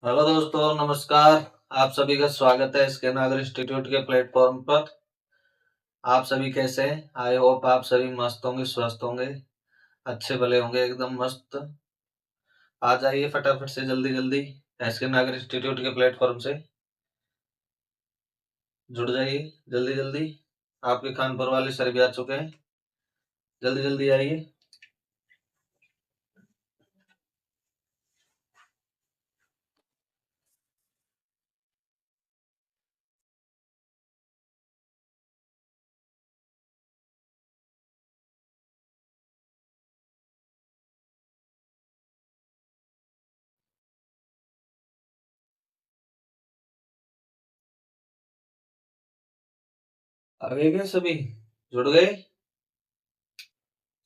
Hello दोस्तों, नमस्कार। आप सभी का स्वागत है इसके नागर इंस्टीट्यूट के प्लेटफॉर्म पर। आप सभी कैसे हैं? आई होप आप सभी मस्त होंगे, स्वस्थ होंगे, अच्छे भले होंगे, एकदम मस्त। आ जाइए फटाफट से, जल्दी जल्दी एसके नागर इंस्टीट्यूट के प्लेटफॉर्म से जुड़ जाइए। जल्दी जल्दी, आपके कानपुर वाले सर भी आ चुके हैं। जल्दी जल्दी आइए। आ गए क्या सभी? जुड़ गए?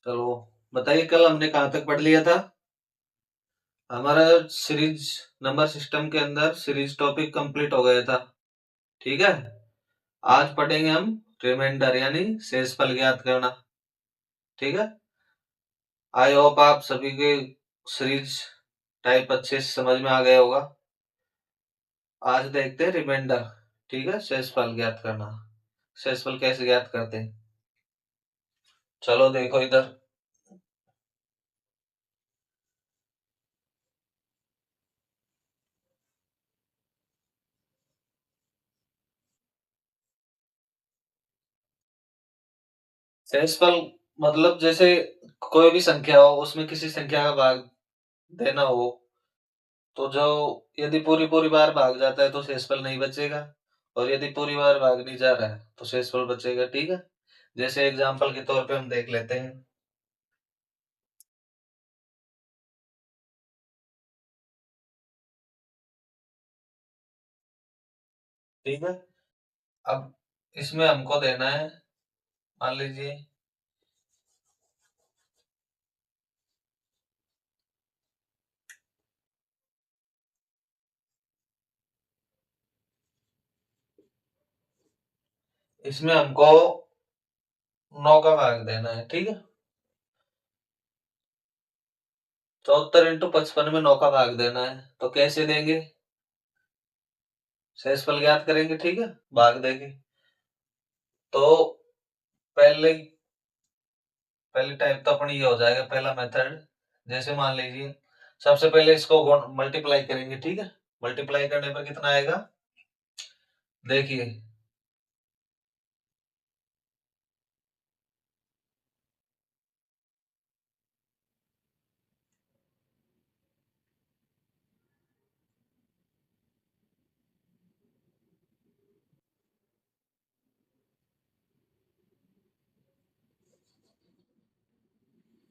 चलो, बताइए कल हमने कहाँ तक पढ़ लिया था? हमारा सीरीज नंबर सिस्टम के अंदर सीरीज टॉपिक कंप्लीट हो गया था। ठीक है, आज पढ़ेंगे हम रिमाइंडर यानी शेषफल ज्ञात करना। ठीक है, आई होप आप सभी के सीरीज टाइप अच्छे से समझ में आ गया होगा। आज देखते हैं रिमाइंडर। ठीक है, शेषफल ज्ञात करना। शेषफल कैसे ज्ञात करते हैं, चलो देखो इधर। शेषफल मतलब जैसे कोई भी संख्या हो, उसमें किसी संख्या का भाग देना हो, तो जो यदि पूरी पूरी बार भाग जाता है तो शेषफल नहीं बचेगा, और यदि पूरी बार भाग नहीं जा रहा है तो शेषफल बचेगा। ठीक है, जैसे एग्जाम्पल के तौर पे हम देख लेते हैं। ठीक है, अब इसमें हमको देना है, मान लीजिए इसमें हमको 9 का भाग देना है। ठीक है, 74 इंटू 55 में 9 का भाग देना है, तो कैसे देंगे? शेषफल ज्ञात करेंगे। ठीक है, भाग देंगे। तो पहले पहली टाइप तो अपनी ये हो जाएगा, पहला मेथड। जैसे मान लीजिए सबसे पहले इसको मल्टीप्लाई करेंगे। ठीक है, मल्टीप्लाई करने पर कितना आएगा, देखिए।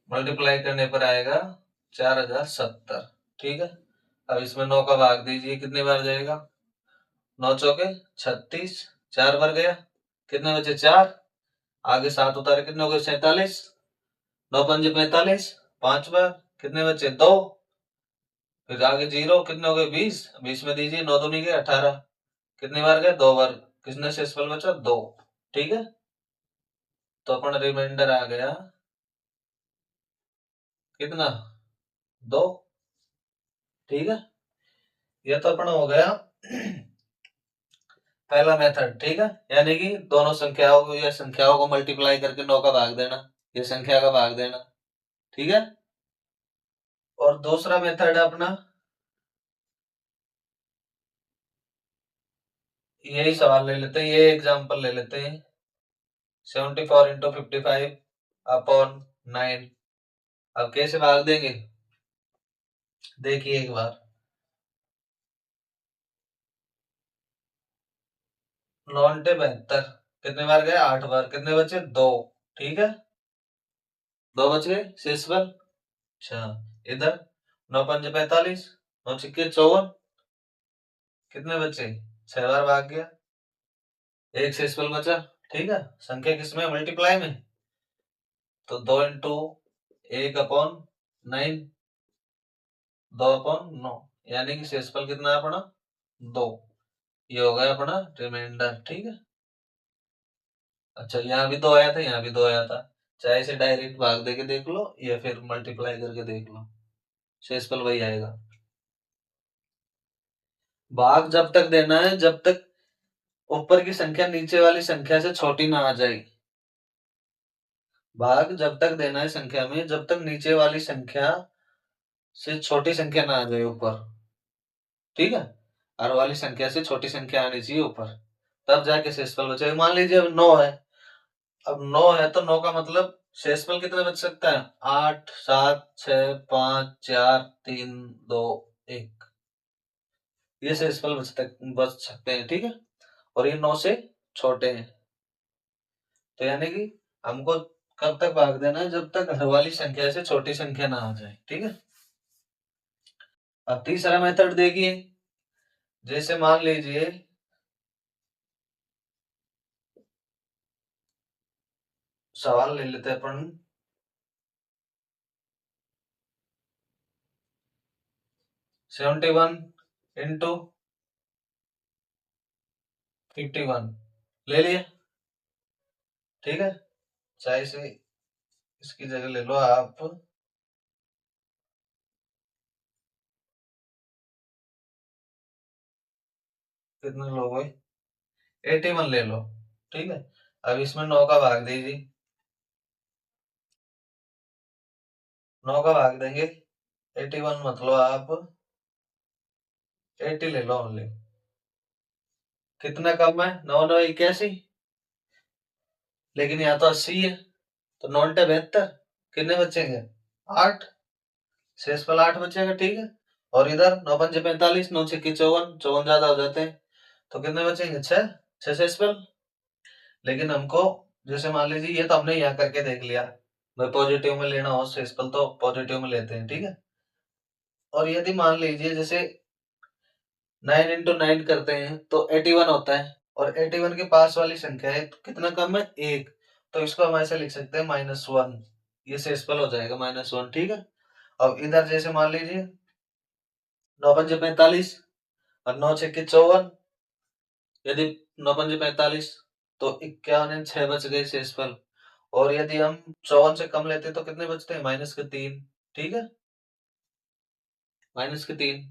मल्टीप्लाई करने पर आएगा 4070। ठीक है, अब इसमें 9 का भाग दीजिए, कितनी बार जाएगा? 9 चौके 36, 4 बार गया, कितने बचे? 4। आगे 7 उतारे, कितने हो गए? 47। 9 पंजे 45, 5 बार, कितने बचे? 2। फिर आगे 0, कितने हो गए? 20। 20 में दीजिए, 9 दूनी गए 18, कितनी बार गए? 2 बार। किसने शेषफल बचा? 2। ठीक है, तो अपना रिमाइंडर आ गया कितना? 2। ठीक है, ये तो अपना हो गया पहला मेथड। ठीक है, यानी कि दोनों संख्याओं को या संख्याओं को मल्टीप्लाई करके 9 का भाग देना, ये संख्या का भाग देना। ठीक है, और दूसरा मेथड है अपना, यही सवाल ले लेते हैं, ये एग्जांपल ले लेते हैं। 74 इंटू 55 अपॉन 9। अब कैसे भाग देंगे, देखिए एक बार। 9 इंटू 72, कितने बार गए? 8 बार, कितने बचे? 2। ठीक है, 2 बच गए शेषफल। अच्छा, इधर 9 पंजे 45, 9 छिक्के 54, कितने बचे? 6 बार भाग गया, एक शेषफल बचा। ठीक है, संख्या किसमें? मल्टीप्लाई में, तो 2 इंटू 1/9, 2/9, यानी कि शेषफल कितना है अपना? 2। ये हो गया अपना रिमाइंडर। ठीक है, अच्छा यहाँ भी 2 आया था, यहाँ भी 2 आया था। चाहे इसे डायरेक्ट भाग देके देख लो या फिर मल्टीप्लाई करके देख लो, शेषफल वही आएगा। भाग जब तक देना है जब तक ऊपर की संख्या नीचे वाली संख्या से छोटी ना आ जाए। भाग जब तक देना है संख्या में जब तक नीचे वाली संख्या से छोटी संख्या ना आ जाए ऊपर। ठीक है, हर वाली संख्या से छोटी संख्या आनी चाहिए ऊपर, तब जाके शेषफल बचेगा। मान लीजिए अब 9 है, अब 9 है तो 9 का मतलब शेषफल कितना बच सकता है? 8, 7, 6, 5, 4, 3, 2, 1। ये शेषफल बच सकते हैं। ठीक है, और ये 9 से छोटे हैं। तो यानी कि हमको कब तक भाग देना है? जब तक हर वाली संख्या से छोटी संख्या ना आ जाए। ठीक है, अब तीसरा मेथड देखिए। जैसे मान लीजिए सवाल ले लेते हैं अपन। 71 इंटू 51 ले लिए। ठीक है, चाहे से इसकी जगह ले लो आप कितने लोगे? 81 ले लो। ठीक है, अब इसमें 9 का भाग दीजिए। 9 का भाग देंगे 81, मतलब आप 80 ले लो ओनली। कितना कम है? 9 9 81, लेकिन यहाँ तो 80 है, तो 9 9 72, कितने बचेंगे? 8, शेषफल 8 बचेगा। ठीक है, और इधर 9 5 45, 9 6 54, 54 ज्यादा हो जाते हैं, तो कितने बचेंगे? 6, 6 शेषफल। लेकिन हमको जैसे मान लीजिए ये तो हमने यहाँ करके देख लिया, भाई पॉजिटिव में लेना हो शेषफल तो पॉजिटिव में लेते हैं। ठीक है, और यदि मान लीजिए जैसे 9 into 9 करते हैं तो 81 होता है, और 81 के पास वाली संख्या है तो कितना कम है? 1, तो इसको हम ऐसे लिख सकते हैं -1। ये शेषफल हो जाएगा -1। ठीक है, अब इधर जैसे मान लीजिए 9 5 45 और 9 6 54, यदि 9 5 45 तो 51, 6 बच गए शेषफल। और यदि हम 54 से कम लेते तो कितने बचते हैं? -3। ठीक है, -3,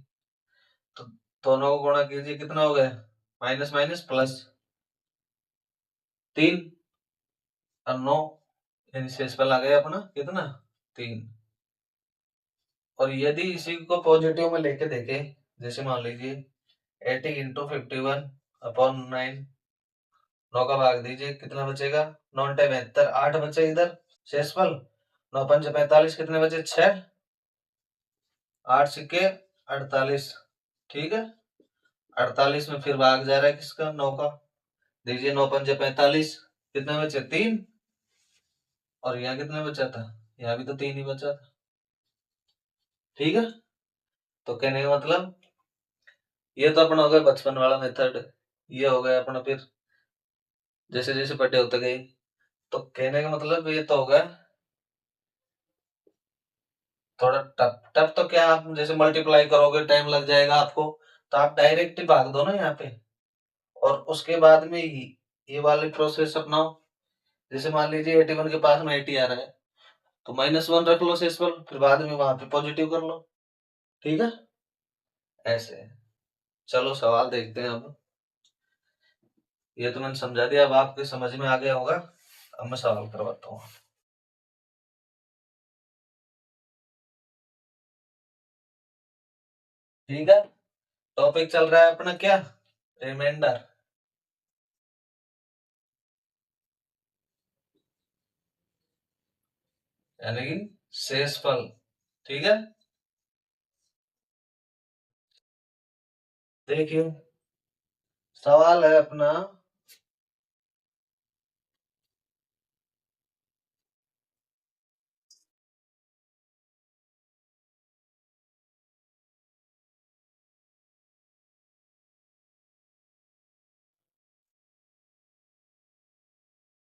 तो दोनों को गुणा कीजिए, कितना हो गया? माइनस माइनस प्लस 3 और 9, यानी शेषफल आ गया अपना कितना? 3। और यदि इसी को पॉजिटिव में लेके देखे, जैसे मान लीजिए 80 इंटू 51/9, 9 का भाग दीजिए, कितना बचेगा? 9 72, 8 बचे इधर शेषफल। 9 5 45, कितने बचे? 6, 8 सिक्के 48। ठीक है, 48 में फिर भाग जा रहा है किसका? 9 का। दीजिए 9 5 45, कितने बचे? 3, और यहाँ कितने बचा था? यहाँ भी तो 3 ही बचा था। ठीक है, तो कहने का मतलब ये तो अपना हो गया बचपन वाला मेथड। ये हो गया अपना फिर जैसे जैसे बड़े होते गए, तो कहने का मतलब ये तो होगा थोड़ा टफ। टफ तो क्या, आप जैसे मल्टीप्लाई करोगे टाइम लग जाएगा आपको, तो आप डायरेक्ट ही भाग दो ना यहाँ पे, और उसके बाद में ये वाले प्रोसेस अपनाओ। जैसे मान लीजिए 81 के पास में 80 आ रहा है, तो -1 रख लो शेषफल, फिर बाद में वहां पे पॉजिटिव कर लो। ठीक है, ऐसे है। चलो सवाल देखते हैं अब। ये तो मैंने समझा दिया, अब आपके समझ में आ गया होगा। अब मैं सवाल करवाता हूँ। ठीक है, टॉपिक चल रहा है अपना क्या? रिमाइंडर, यानी कि शेषफल। ठीक है, देखिए सवाल है अपना,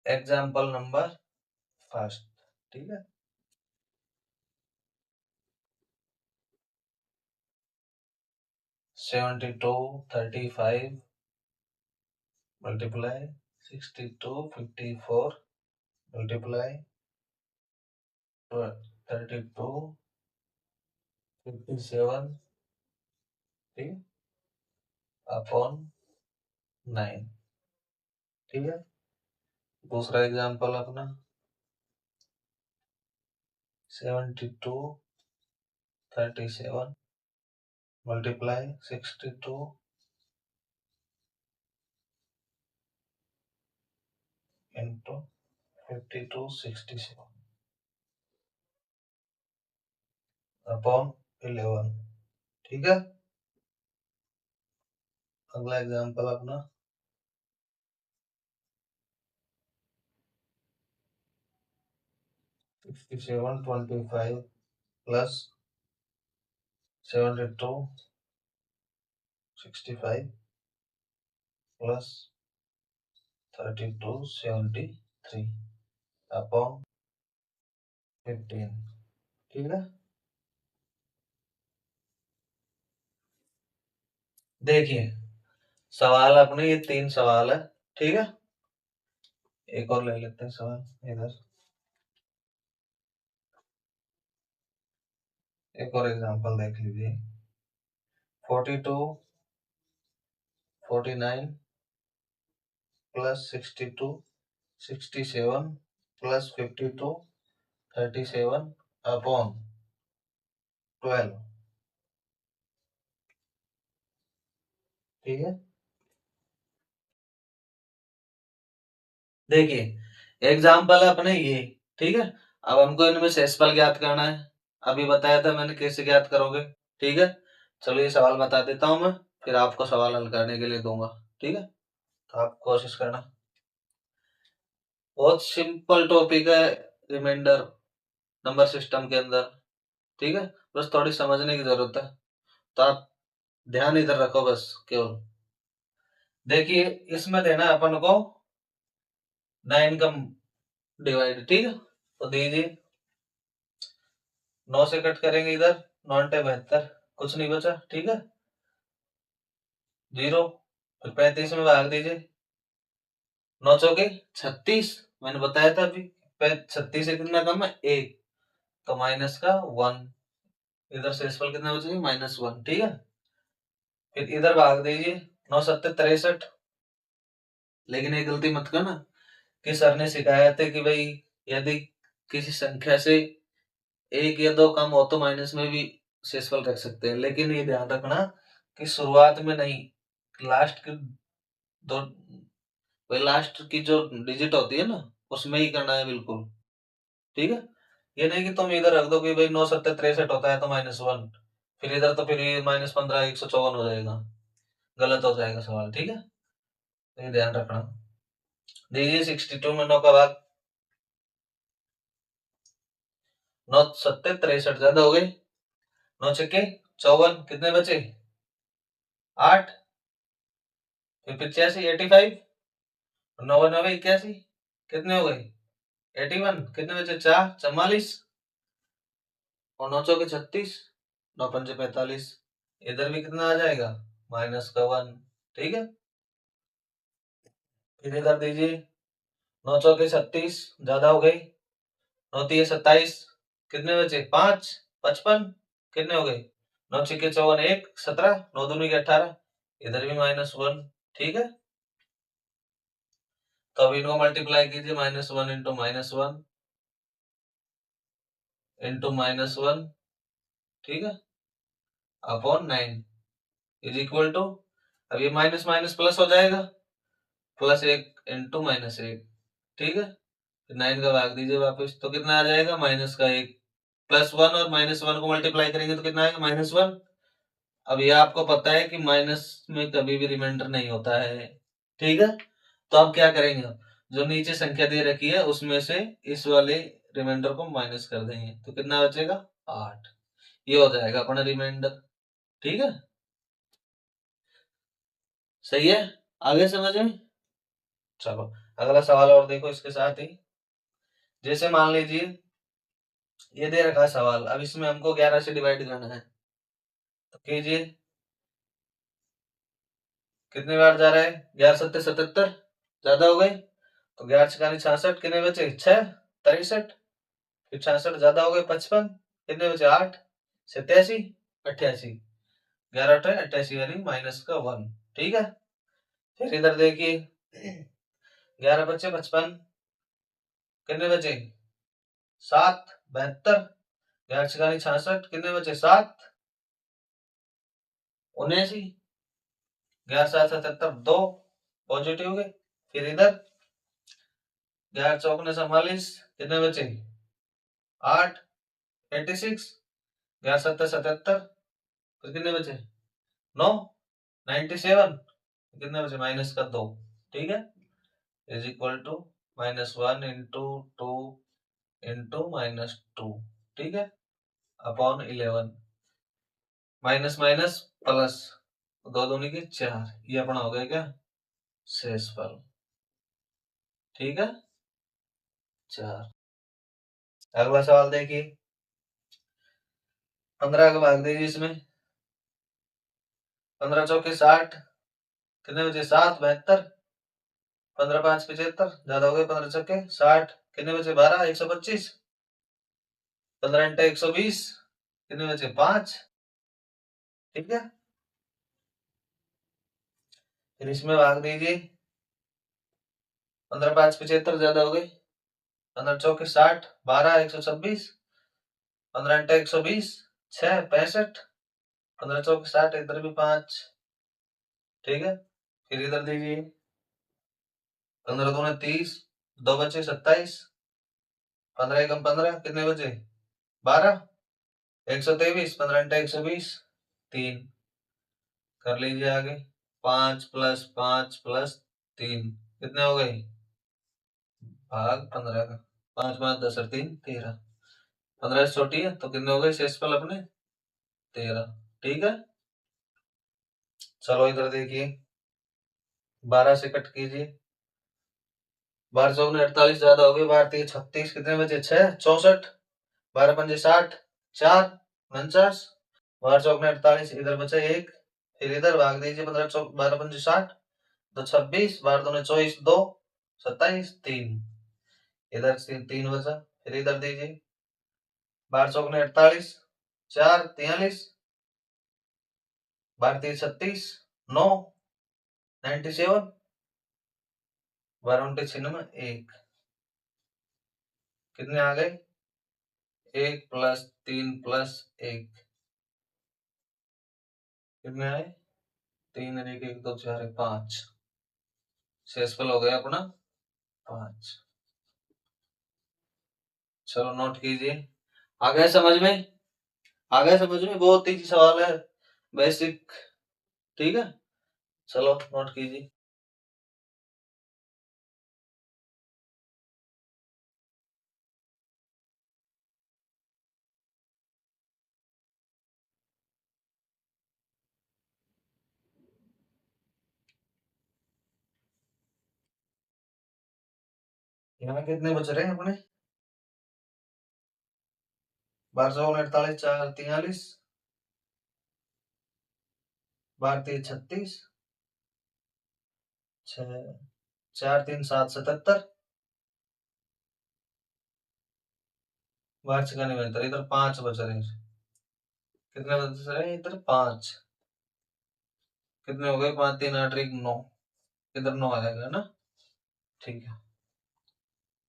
एग्जाम्पल नंबर फर्स्ट। ठीक है, 72 35 मल्टीप्लाई 62 54 मल्टीप्लाई 32 57। ठीक है, अपॉन 9। ठीक है, दूसरा एग्जांपल अपना 72 37 मल्टीप्लाई 62 इंटू 52 67 अपॉन 11। ठीक है, अगला एग्जांपल अपना 67 25 प्लस 72 65 प्लस 32 73 अपॉन 15। ठीक है, देखिए सवाल अपने ये 3 सवाल है। ठीक है, एक और ले लेते हैं सवाल इधर, एक और एग्जांपल देख लीजिए 42 49 प्लस 62 67 प्लस 52 37 अपॉन 12। ठीक है, देखिए एग्जाम्पल है अपने ये। ठीक है, अब हमको इनमें से एसपल ज्ञात करना है। अभी बताया था मैंने कैसे ज्ञात करोगे। ठीक है, चलो ये सवाल बता देता हूं मैं, फिर आपको सवाल हल करने के लिए दूंगा। ठीक है, तो आप कोशिश करना। बहुत सिंपल टॉपिक है रिमाइंडर नंबर सिस्टम के अंदर। ठीक है, बस थोड़ी समझने की जरूरत है, तो आप ध्यान इधर रखो बस केवल। देखिए इसमें देना है अपन को 9 का डिवाइड। ठीक है, तो दीजिए 9 से कट करेंगे इधर, 9 72 कुछ नहीं बचा। ठीक है, 0 फिर 35 में भाग दीजिए, 9 चौके 36। मैंने बताया था अभी 36 से कितना कम है 1, तो माइनस का 1। इधर से शेषफल कितना बचेगा -1। ठीक है, फिर इधर भाग दीजिए 9 7 63। लेकिन एक गलती मत करना कि सर ने सिखाया था कि भाई यदि किसी संख्या से 1 या 2 कम हो तो माइनस में भी शेषफल रख सकते हैं, लेकिन ये ध्यान रखना कि शुरुआत में नहीं, लास्ट के दो, भाई लास्ट की जो डिजिट होती है ना उसमें ही करना है बिल्कुल। ठीक है, ये नहीं कि तुम इधर रख दो कि भाई 9 7 63 होता है तो -1, फिर इधर तो फिर ये -15 154 हो जाएगा, गलत हो जाएगा सवाल। ठीक है, तो ये ध्यान रखना। दीजिए 62 में 9 का भाग, 9 7 63 ज्यादा हो गए, 9 छक्के 54 कितने बचे 8, फिर 85 85, 99 81 कितने हो गए 81, कितने बचे 4 44, और 9 चौके 36, 9 पंजे 45। इधर भी कितना आ जाएगा -1। ठीक है, फिर इधर दीजिए 9 चौके 36 ज्यादा हो गई, 9 तिये 27 कितने बचे 5 55 कितने हो गए 9 छक्के 54 1 17, 9 दूनी के 18, इधर भी -1। ठीक है, तो अब इनको मल्टीप्लाई कीजिए -1 इंटू -1 इंटू -1। ठीक है, अपॉन 9 इज इक्वल टू, अब ये माइनस माइनस प्लस हो जाएगा, +1 इंटू -1। ठीक है, फिर 9 का भाग दीजिए वापस, तो कितना आ जाएगा -1। +1 और -1 को मल्टीप्लाई करेंगे तो कितना आएगा -1। अब ये आपको पता है कि माइनस में कभी भी रिमाइंडर नहीं होता है। ठीक है, तो अब क्या करेंगे, जो नीचे संख्या दे रखी है उसमें से इस वाले रिमाइंडर को माइनस कर देंगे, तो कितना बचेगा 8। ये हो जाएगा अपना रिमाइंडर। ठीक है, सही है, आगे समझ में। चलो अगला सवाल और देखो इसके साथ ही। जैसे मान लीजिए ये दे रखा है सवाल, अब इसमें हमको 11 से डिवाइड करना है, तो कीजिए कितने बार जा रहा है 11 7 77 ज्यादा हो गए, तो 11 छियानी 66 कितने बचे 6 63, फिर 66 ज्यादा हो गए 55 कितने बचे 8 87 88, 11 8 88 यानी -1। ठीक है। फिर इधर देखिए 11 बचे 55, कितने बचे 7, 72, 11 छियानी 66, कितने बचे 7, 79, 11 7 77, 2 पॉजिटिव के। फिर इधर 11 चौक 44, कितने बचे 8, 86, 11 7 77, फिर कितने बचे 9, 97, कितने बचे माइनस का 2, ठीक है। Is equal to -1 into 2 into -2, ठीक है, अपॉन 11, माइनस माइनस प्लस, 2 दूनी की 4, ये अपना हो गया क्या शेषफल, ठीक है 4। अगला सवाल देखिए 15 का भाग दीजिए इसमें, 15 चौके 60, कितने बचे 7, 72, 15 5 75, ज्यादा हो गए 15 चौके 60, कितने बचे 12, 125, 15 इंटू 120, कितने बचे 5, ठीक है। फिर इसमें भाग दीजिए, 15 5 75, ज्यादा हो गए 15 चौके 60, 12 126, 15 इंटू 120 6 65, 15 चौके 60, इधर भी 5, ठीक है। फिर इधर दीजिए 15 दूने 30, 2 बचे 27, 15 एकम 15, कितने बचे 12, 123, 15 इंटू 120 3, कर लीजिए आगे 5 प्लस 5 प्लस 3, कितने हो गए भाग 15 का, 5 5 10 और 3 13, 15 से छोटी है तो कितने हो गए शेषफल अपने 13, ठीक है। चलो इधर देखिए 12 से कट कीजिए, 12 चौक 48, ज्यादा हो गए 12 3 36, कितने बचे 6 64, 12 पंजे 60, 4 49, 12 चौक 48, इधर बचा 1, फिर इधर भाग दीजिए 15 चौक 12 पंजे 60, 2 26, 12 दूने 24, 2 27 3, इधर से 3 बचा, फिर इधर दीजिए 12 चौक 48, 4 43, 12 3 36, 9 97, 12 उनटे 1, कितने आ गए 1 प्लस 3 प्लस 1, कितने आए 3 और 1 1 2 4 5, शेषफल हो गया अपना 5। चलो नोट कीजिए, आ गया समझ में, आ गया समझ में, बहुत इजी सवाल है बेसिक, ठीक है। चलो नोट कीजिए, यहाँ कितने बच रहे हैं अपने 12 48, 4 43, 12 3 36, 6 4 3 7 77, 12 का नहीं बनता, इधर 5 बच रहे हैं, कितने बच रहे हैं इधर 5, कितने हो गए 5 3 8 1 9, इधर 9 आएगा ना, ठीक है,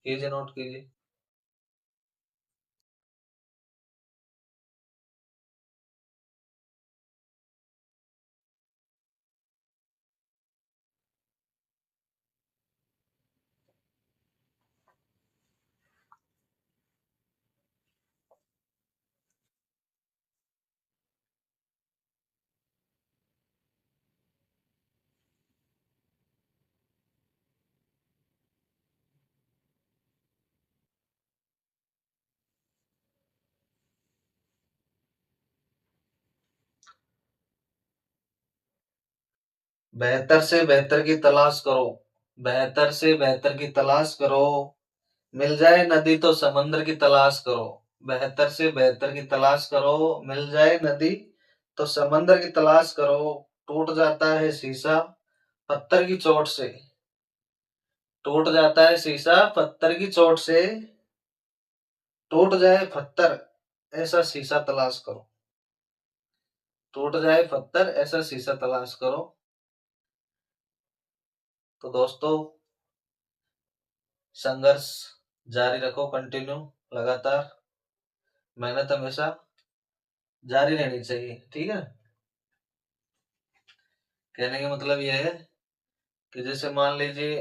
कीजिए नोट कीजिए। बेहतर से बेहतर की तलाश करो, बेहतर से बेहतर की तलाश करो, मिल जाए नदी तो समंदर की तलाश करो, बेहतर से बेहतर की तलाश करो, मिल जाए नदी तो समंदर की तलाश करो, टूट जाता है शीशा पत्थर की चोट से, टूट जाता है शीशा पत्थर की चोट से, टूट जाए पत्थर ऐसा शीशा तलाश करो, टूट जाए पत्थर ऐसा शीशा तलाश करो, तो दोस्तों संघर्ष जारी रखो, कंटिन्यू, लगातार मेहनत हमेशा जारी रहनी चाहिए। ठीक है, कहने का मतलब यह है कि जैसे मान लीजिए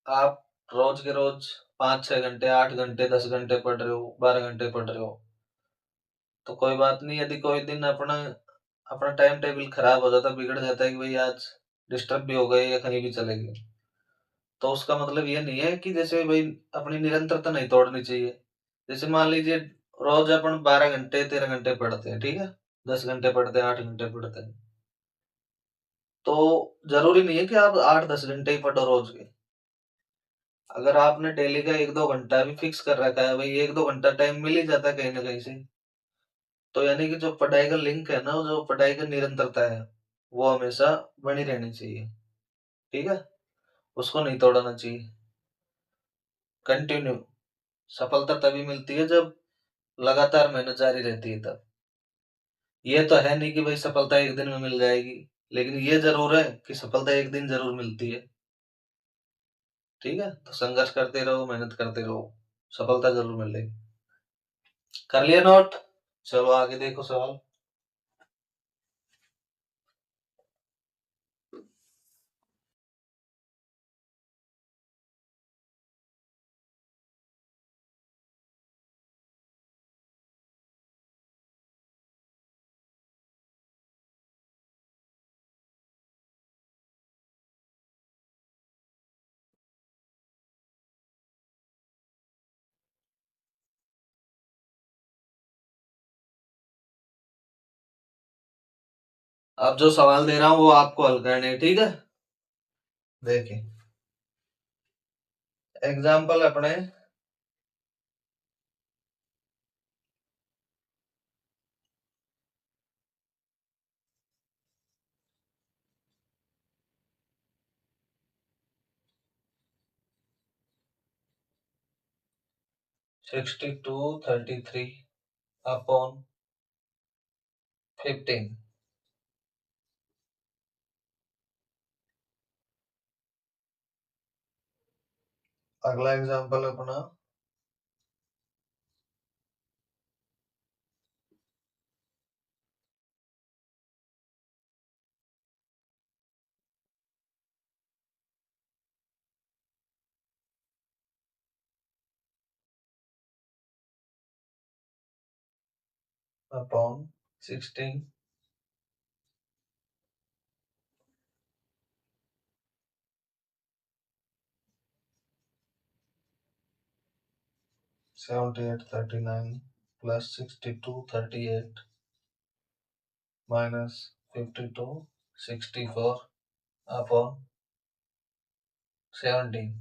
आप रोज के रोज 5-6 घंटे, 8 घंटे, 10 घंटे पढ़ रहे हो, 12 घंटे पढ़ रहे हो, तो कोई बात नहीं। यदि कोई दिन अपना अपना टाइम टेबल खराब हो जाता, बिगड़ जाता है कि भाई आज डिस्टर्ब भी हो गए या कहीं भी चले गए, तो उसका मतलब ये नहीं है कि जैसे भाई अपनी निरंतरता नहीं तोड़नी चाहिए। जैसे मान लीजिए रोज अपन 12 घंटे, 13 घंटे पढ़ते हैं, ठीक है, 10 घंटे पढ़ते हैं, 8 घंटे पढ़ते हैं, तो जरूरी नहीं है कि आप 8-10 घंटे ही पढ़ो रोज के। अगर आपने डेली का 1-2 घंटा भी फिक्स कर रखा है, भाई 1-2 घंटा टाइम मिल ही जाता है कहीं ना कहीं से, तो यानी कि जो पढ़ाई का लिंक है ना, जो पढ़ाई का निरंतरता है, वो हमेशा बनी रहनी चाहिए। ठीक है, उसको नहीं तोड़ना चाहिए। कंटिन्यू, सफलता तभी मिलती है जब लगातार मेहनत जारी रहती है तब। ये तो है नहीं कि भाई सफलता एक दिन में मिल जाएगी, लेकिन ये जरूर है कि सफलता एक दिन जरूर मिलती है। ठीक है, तो संघर्ष करते रहो, मेहनत करते रहो, सफलता जरूर मिलेगी। कर लिया नोट? चलो आगे देखो सवाल। अब जो सवाल दे रहा हूं वो आपको हल करने हैं, ठीक है। देखिए एग्जाम्पल अपने 6233 अपॉन 15। अगला एग्जाम्पल अपना अपॉन 16 7839 प्लस 6238 माइनस 5264 अपॉन 17।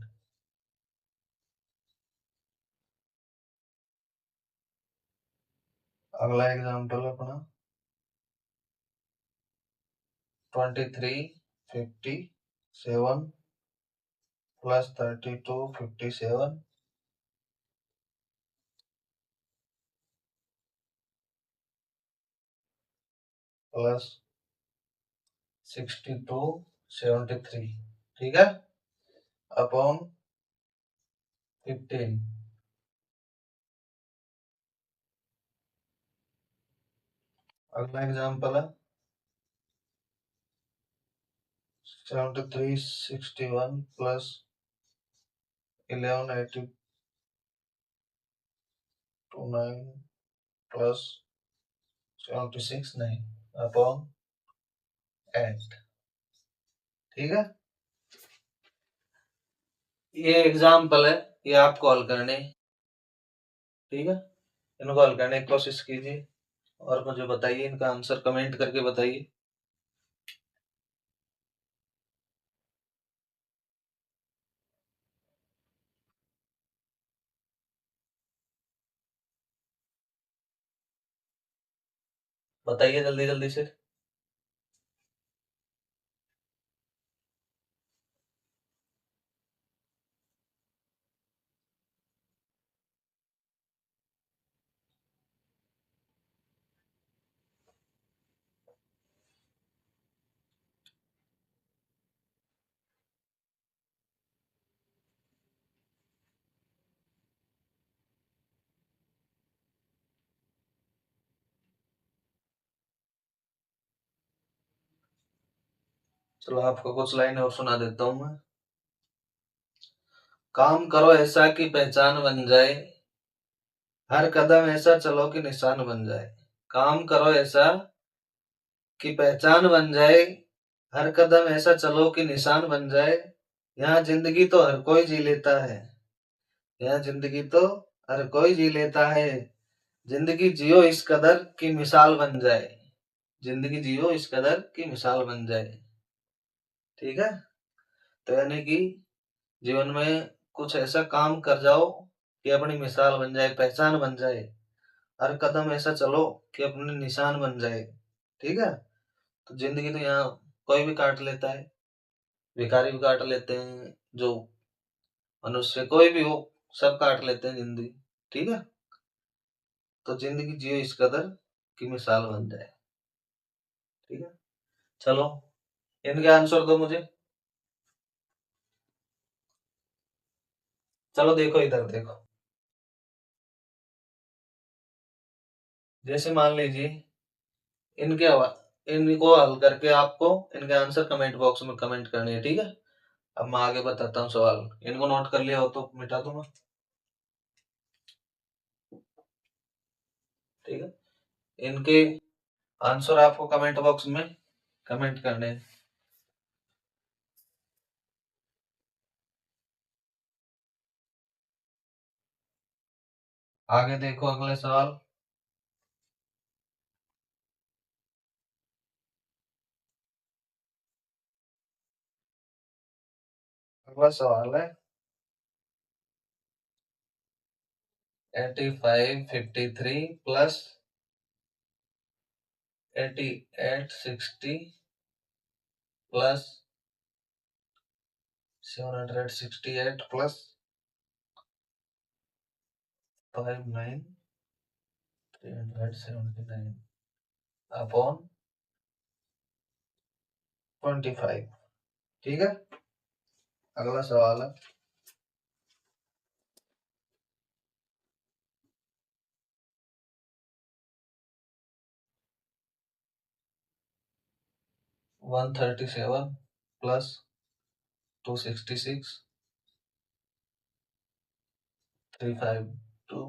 अगला एग्जाम्पल अपना 2357 प्लस 3257 प्लस 6273, ठीक है, अपॉन 15। अगला एग्जाम्पल है 7361 प्लस 1182 9 प्लस 76 9 अपॉन 8। ठीक है, ये एग्जाम्पल है, ये आप कॉल करने, ठीक है, इनको हल करने की कोशिश कीजिए और मुझे बताइए, इनका आंसर कमेंट करके बताइए। बताइए जल्दी जल्दी से। चलो आपको कुछ लाइनें और सुना देता हूं मैं। काम करो ऐसा कि पहचान बन जाए, हर कदम ऐसा चलो कि निशान बन जाए। काम करो ऐसा कि पहचान बन जाए, हर कदम ऐसा चलो कि निशान बन जाए। यहाँ जिंदगी तो हर कोई जी लेता है, यहाँ जिंदगी तो हर कोई जी लेता है। जिंदगी जियो इस कदर की मिसाल बन जाए, जिंदगी जियो इस कदर की मिसाल बन जाए। ठीक है, तो यानी कि जीवन में कुछ ऐसा काम कर जाओ कि अपनी मिसाल बन जाए, पहचान बन जाए। हर कदम ऐसा चलो कि अपने निशान बन जाए। ठीक है, तो जिंदगी तो यहाँ कोई भी काट लेता है, भिखारी भी काट लेते हैं, जो मनुष्य कोई भी हो सब काट लेते हैं जिंदगी। ठीक है, तो जिंदगी जियो इस कदर की मिसाल बन जाए। ठीक है, चलो इनके आंसर दो मुझे। चलो देखो इधर देखो, जैसे मान लीजिए इनके इनको हल करके आपको इनके आंसर कमेंट बॉक्स में कमेंट करनी है। ठीक है, अब मैं आगे बताता हूँ सवाल। इनको नोट कर लिया हो तो मिटा दूंगा। ठीक है, इनके आंसर आपको कमेंट बॉक्स में कमेंट करने हैं। आगे देखो अगले सवाल। अगला सवाल है 8553 प्लस 8860 प्लस 768 प्लस 59379 अपॉन 25। ठीक है, अगला सवाल है 137 प्लस 266 352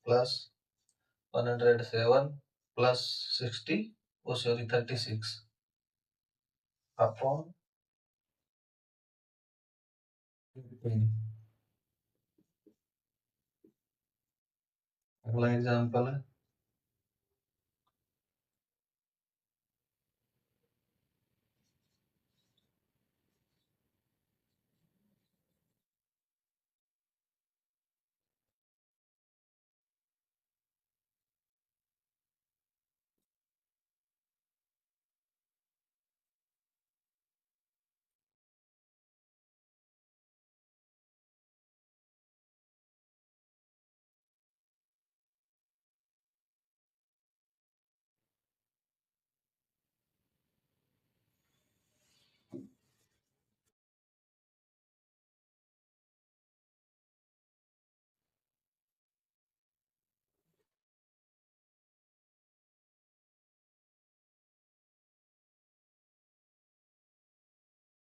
प्लस 107 प्लस 60 ओ सॉरी 36 अपॉन 15। अगला एग्जांपल है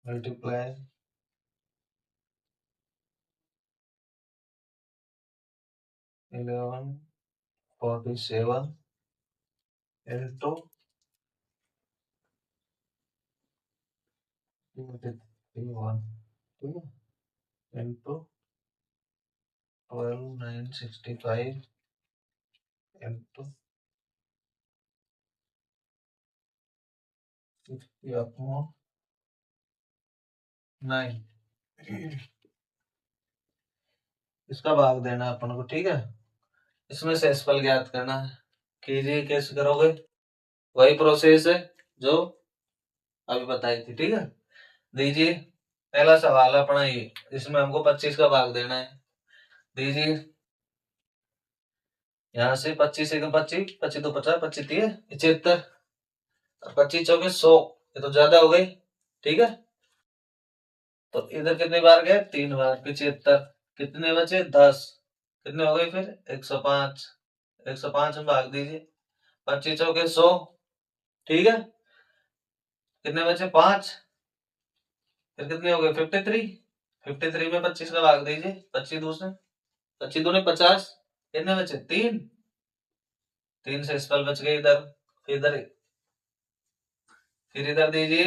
मल्टीप्लाई 1147 into 31, ठीक है, into 12965 into 50 अपॉन 9। इसका भाग देना है अपन को। ठीक है, इसमें से एसपल ज्ञात करना है। कीजिए, कैसे करोगे? वही प्रोसेस है जो अभी बताई थी। ठीक है, दीजिए पहला सवाल है अपना ये, इसमें हमको 25 का भाग देना है। दीजिए यहाँ से 25 एक 25, 25 तो 50, 25 3 75 और 25 चौके 100। ये तो ज्यादा हो गई। ठीक है, तो इधर कितनी बार गए? 3 बार। 75 कितने बचे? 10। कितने हो गए फिर? 105। 105 में भाग दीजिए। 25 चौके 100। ठीक है, कितने बचे? 5। फिर कितने हो गए 53। 53 में 25 का भाग दीजिए, 25 दूसरे 25 दूने 50, कितने बचे 3। 3 से स्पेल बच गए इधर, फिर इधर दीजिए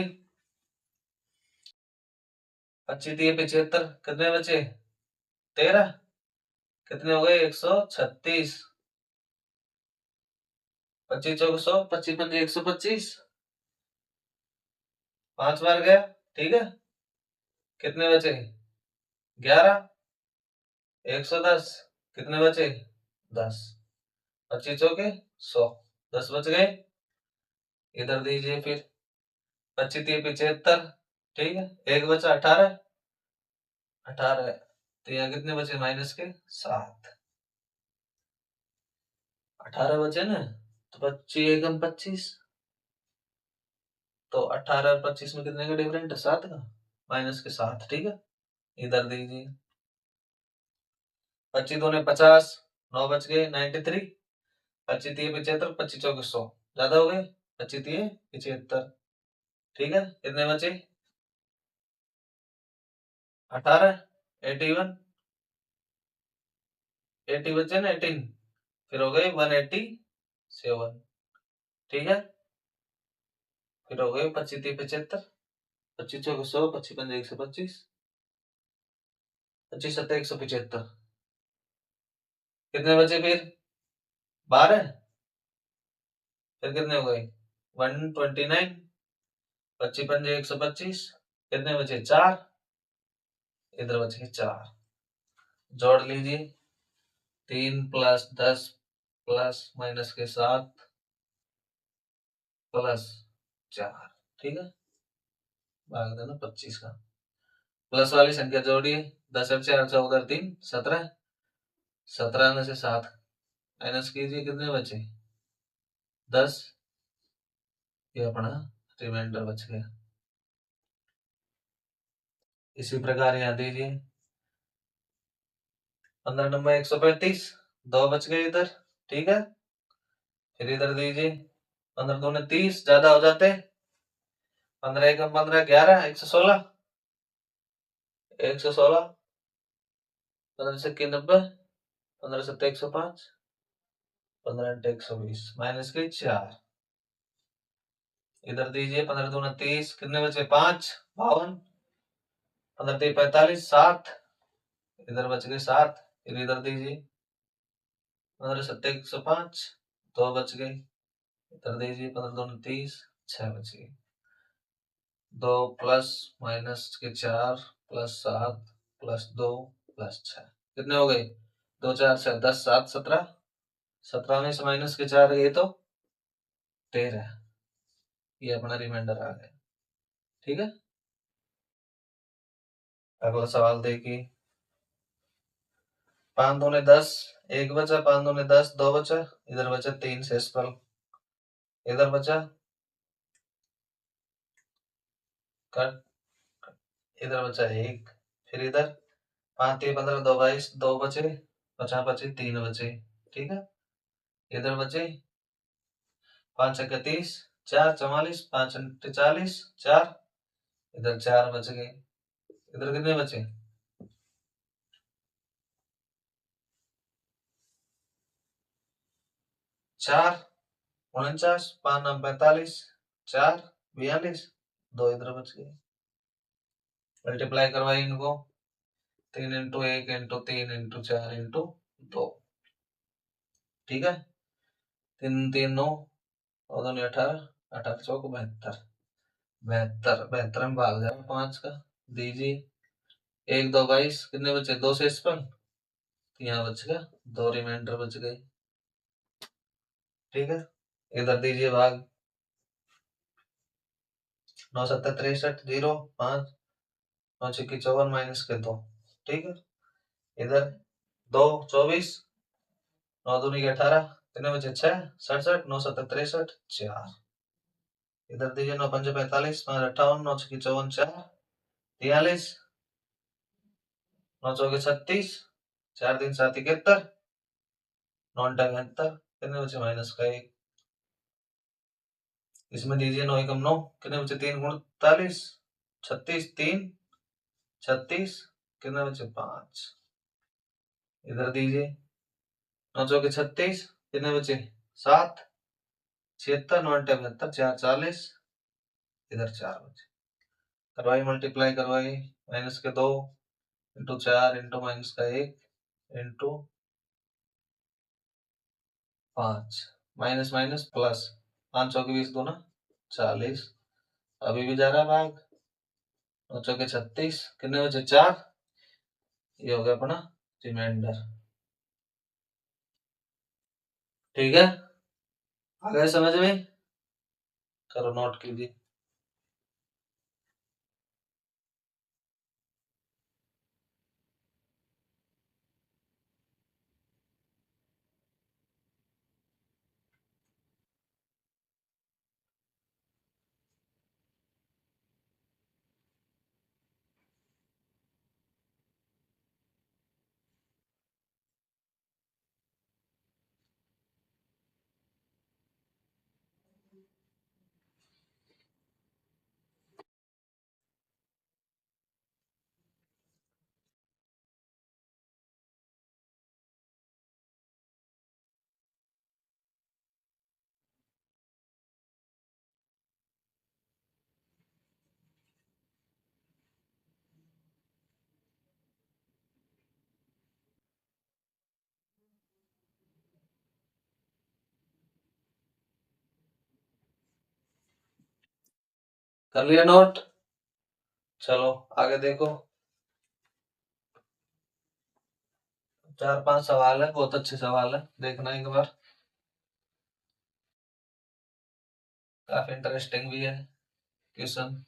25 दिए 75, कितने बचे 13, कितने हो गए 136। 25 चौक 100, 25 पंजे 125, 5 बार गया, ठीक है। कितने बचे 11, 110, कितने बचे 10, 25 चौके 100, 10 बच गए। इधर दीजिए फिर 25 दिए 75, ठीक है। एक बचा 18, 18, तो यहाँ कितने बचे माइनस के 7, 18 बचे ना, तो 25 एकम 25, तो 18 और 25 में कितने का डिफरेंट है 7 का, माइनस के 7, ठीक है। इधर दीजिए 25 दूने 50, 9 बच गए 93, 25 दिए 75, 25 चौके 100, ज्यादा हो गए 25 दिए 75, ठीक है। कितने बचे 18, 81, 80 बचे ना 18, फिर हो गए 187, ठीक है। फिर हो गए 25 दिए 75, 25 चौके 100, 25 पंजे 125, 25 सत्ते 175, कितने बचे फिर 12, फिर कितने हो गए 129, 25 पंजे 125, कितने बचे 4, इधर बचे 4, जोड़ लीजिए 3 प्लस 10 प्लस माइनस के 7 प्लस 4, ठीक है। भाग देना 25 का, प्लस वाली संख्या जोड़िए, 10 और 4 14 3 17, 17 में से 7 माइनस कीजिए, कितने बचे 10, ये अपना रिमाइंडर बच गया। इसी प्रकार यहाँ दीजिए 15 नंबर 135, 2 बच गए इधर, ठीक है। फिर इधर दीजिए 15 दूने 30, ज्यादा हो जाते, 15 एकम 15 11, 116, 116, 15 से 90, 15 सत्ते 105, 15 अंटे 120, माइनस के 4, इधर दीजिए 15 दूना 30, कितने बचे 5 52, 15 3 45, 7, इधर बच गए 7, फिर इधर दीजिए 15 सत्ते 105, 2 बच गए, इधर दीजिए 15 दूना 30, 6 बच गए, 2 प्लस माइनस के 4 प्लस 7 प्लस 2 प्लस 6, कितने हो गए 2 4 6 10 7 17, 17 में से माइनस के 4 गए तो 13, ये अपना रिमाइंडर आ गया, ठीक है। अगला सवाल देखिए 5 दूने 10, 1 बचा, 5 दूने 10, 2 बचा, इधर बचा 3 से स्पेल, इधर बचा कट, इधर बचा 1, फिर इधर 5 3 15 2 22, 2 बचे, 50 बचे 3 बचे, ठीक है। इधर बचे 5 31, 4 44, 5 40, 4, इधर 4 बच गए, इधर कितने बचे 4 49, 5 9 45, 4 42, 2 इधर बच गए, मल्टीप्लाई करवाइए इनको, 3 इंटू 1 इंटू 3 इंटू 4 इंटू 2, ठीक है। 3 3 9, 2 2 18, 18 चौक 72, 72 72 में भाग जाएगा 5 का, दीजिए 1 2 22, कितने बचे 2 से स्पेल, यहाँ बच गया 2 रिमाइंडर बच गए, ठीक है। इधर दीजिए भाग 9 7 63 0 5, 9 6 54 माइनस के 2, ठीक है। इधर 2 24, 9 2 18, कितने बचे 6 67, 9 7 63 4, इधर दीजिए 9 5 45, 5 58, 9 6 54 4 43, 9 चौके 36, 4 3 7 71, 9 अंटा 72, कितने बचे माइनस का 1, इसमें दीजिए 9 एकम 9, कितने बचे 3 गुण 43, 36 3 36, कितने बचे 5, इधर दीजिए। 9 चौके 36, कितने बचे 7, 76, 9 72, 4 40, इधर 4 बचे। करवाई मल्टीप्लाई करवाई, माइनस के 2 इंटू 4 इंटू माइनस का 1 इंटू 5, माइनस माइनस प्लस, 5 चौके 20 दूना 40, अभी भी जा रहा भाग। 9 चौके 36, कितने बचे 4, ये हो गया अपना रिमाइंडर। ठीक है, आ गए समझ में? करो नोट कीजिए। कर लिया नोट? चलो आगे देखो, 4-5 सवाल है, बहुत अच्छे सवाल है, देखना एक बार, काफी इंटरेस्टिंग भी है क्वेश्चन,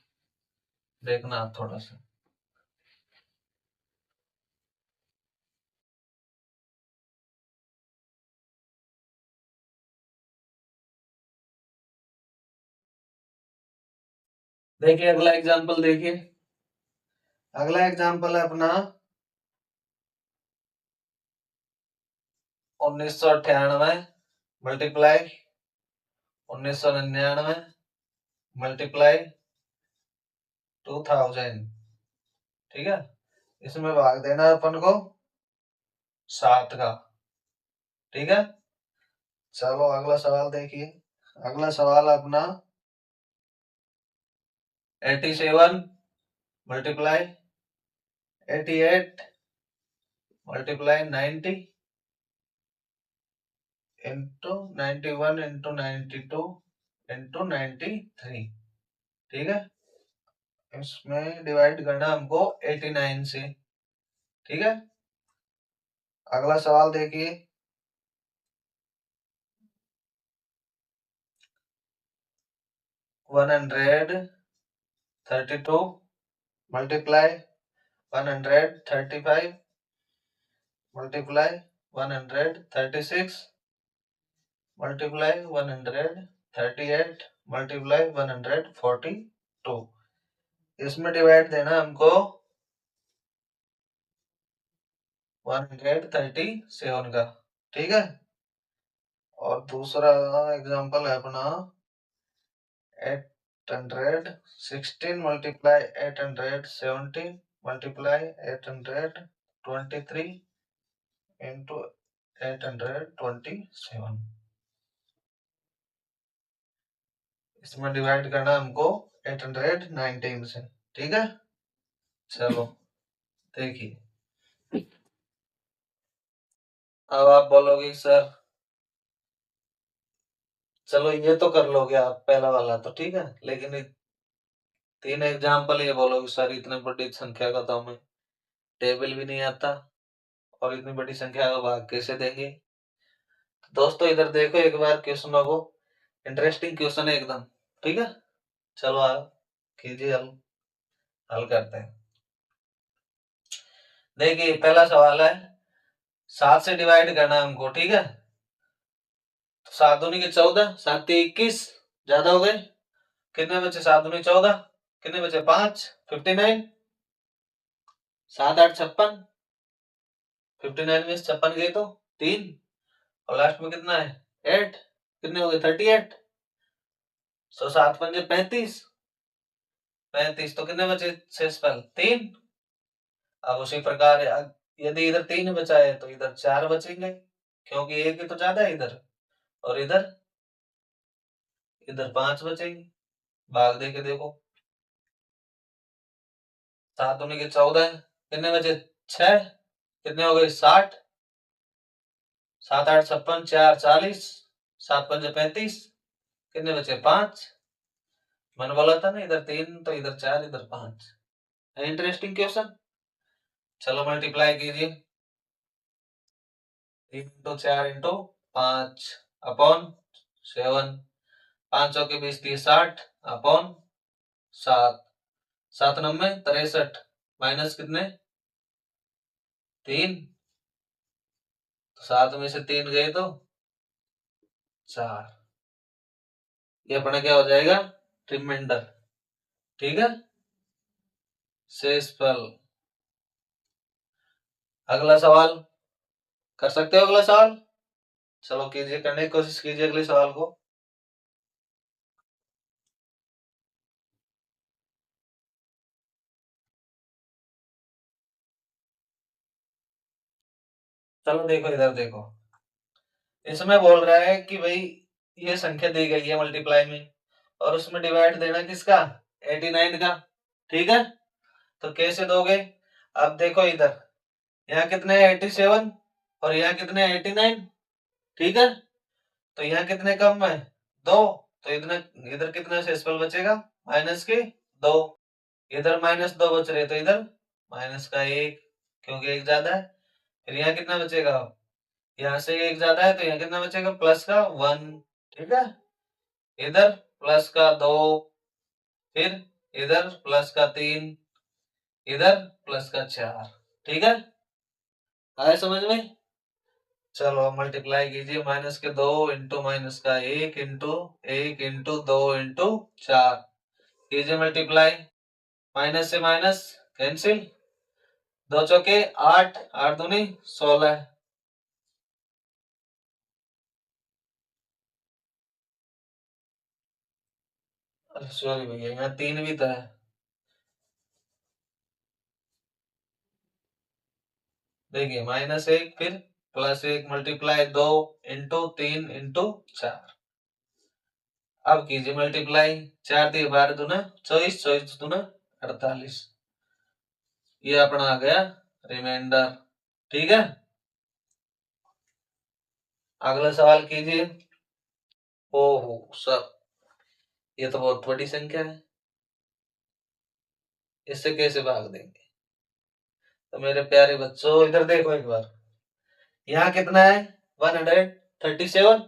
देखना आप थोड़ा सा। देखिए अगला एग्जांपल, देखिए अगला एग्जांपल है अपना 1998 मल्टीप्लाई 1999 मल्टीप्लाई 2000, ठीक है, इसमें भाग देना है अपन को 7 का, ठीक है। चलो अगला सवाल देखिए, अगला सवाल अपना 87 multiply 88 multiply 90 into 91 into 92 into 93, ठीक है। इसमें डिवाइड करना हमको 89 से, ठीक है। अगला सवाल देखिए, 132 मल्टीप्लाई 135 मल्टीप्लाई 136 मल्टीप्लाई 138 मल्टीप्लाई 142, इसमें डिवाइड देना हमको 137 का, ठीक है। और दूसरा एग्जांपल है अपना 816 मल्टीप्लाई 870 मल्टीप्लाई 823 इंटू 827, इसमें डिवाइड करना हमको 819 से, ठीक है। चलो देखिए, अब आप बोलोगे सर चलो ये तो कर लोगे आप पहला वाला तो ठीक है, लेकिन 3 एग्जाम्पल ये बोलोगे सर इतने बड़ी संख्या का तो हमें टेबल भी नहीं आता और इतनी बड़ी संख्या का भाग कैसे देंगे। दोस्तों इधर देखो एक बार क्वेश्चनों को, इंटरेस्टिंग क्वेश्चन है एकदम, ठीक है। चलो आप कीजिए, हल हल करते हैं। देखिए पहला सवाल है, 7 से डिवाइड करना है हमको, ठीक है। तो 7 दूनी के 14, 7 21, ज्यादा हो गए, कितने बचे 7 दूनी 14, कितने बचे 5, 59, 7 8 56, 59 में 56 गए तो 3, और लास्ट में कितना है 8, कितने हो गए 38, सो 7 पंजे 35, 35 तो कितने बचे 6 3, अब उसी प्रकार यदि इधर 3 बचा है तो इधर 4 बचेंगे, क्योंकि एक ही तो ज्यादा है इधर, और इधर इधर 5 बचेंगे। भाग दे के देखो, 7 दूनी के 14, कितने बचे 6, कितने हो गए 60, 7 8 56, 4 40, 7 5 35, कितने बचे 5। मैंने बोला था ना इधर 3 तो इधर 4 इधर 5। Interesting question. चलो मल्टीप्लाई कीजिए, 3 इंटू 4 इंटू 5 अपॉन 7, 5 के 20 30 60 अपॉन 7, 7 9 63, माइनस कितने 3, तो 7 में से 3 गए तो 4, ये अपना क्या हो जाएगा रिमाइंडर। ठीक है, शेषफल। अगला सवाल कर सकते हो, अगला सवाल चलो कीजिए, करने की कोशिश कीजिए अगले सवाल को। चलो देखो इधर देखो, इसमें बोल रहा है कि भाई ये संख्या दी गई है मल्टीप्लाई में, और उसमें डिवाइड देना किसका 89 का। ठीक है, तो कैसे दोगे। अब देखो इधर, यहाँ कितने 87 और यहाँ कितने 89। ठीक है, तो यहाँ कितने कम है 2, तो इधर इधर कितना शेषफल बचेगा माइनस के 2। इधर -2 बच रहे तो इधर माइनस का 1, क्योंकि एक ज्यादा है। फिर यहाँ कितना बचेगा, यहाँ से एक ज्यादा है तो यहाँ कितना बचेगा प्लस का 1। ठीक है, इधर प्लस का 2, फिर इधर प्लस का 3, इधर प्लस का 4। ठीक है, आया समझ में। चलो मल्टीप्लाई कीजिए, माइनस के 2 इंटू माइनस का 1 इंटू 1 इंटू 2 इंटू 4, कीजिए मल्टीप्लाई। माइनस से माइनस कैंसिल, 2 चौके 8, 8 दूनी 16। सॉरी भैया, यहाँ 3 भी तो है। देखिए -1 फिर +1 मल्टीप्लाई 2 इंटू 3 इंटू 4। अब कीजिए मल्टीप्लाई, 4 3 12 दूना 24, 24 दूना 48, ये अपना आ गया रिमाइंडर। ठीक है, अगला सवाल कीजिए। ओहो सर, ये तो बहुत बड़ी संख्या है, इससे कैसे भाग देंगे। तो मेरे प्यारे बच्चों इधर देखो एक बार, यहाँ कितना है 137,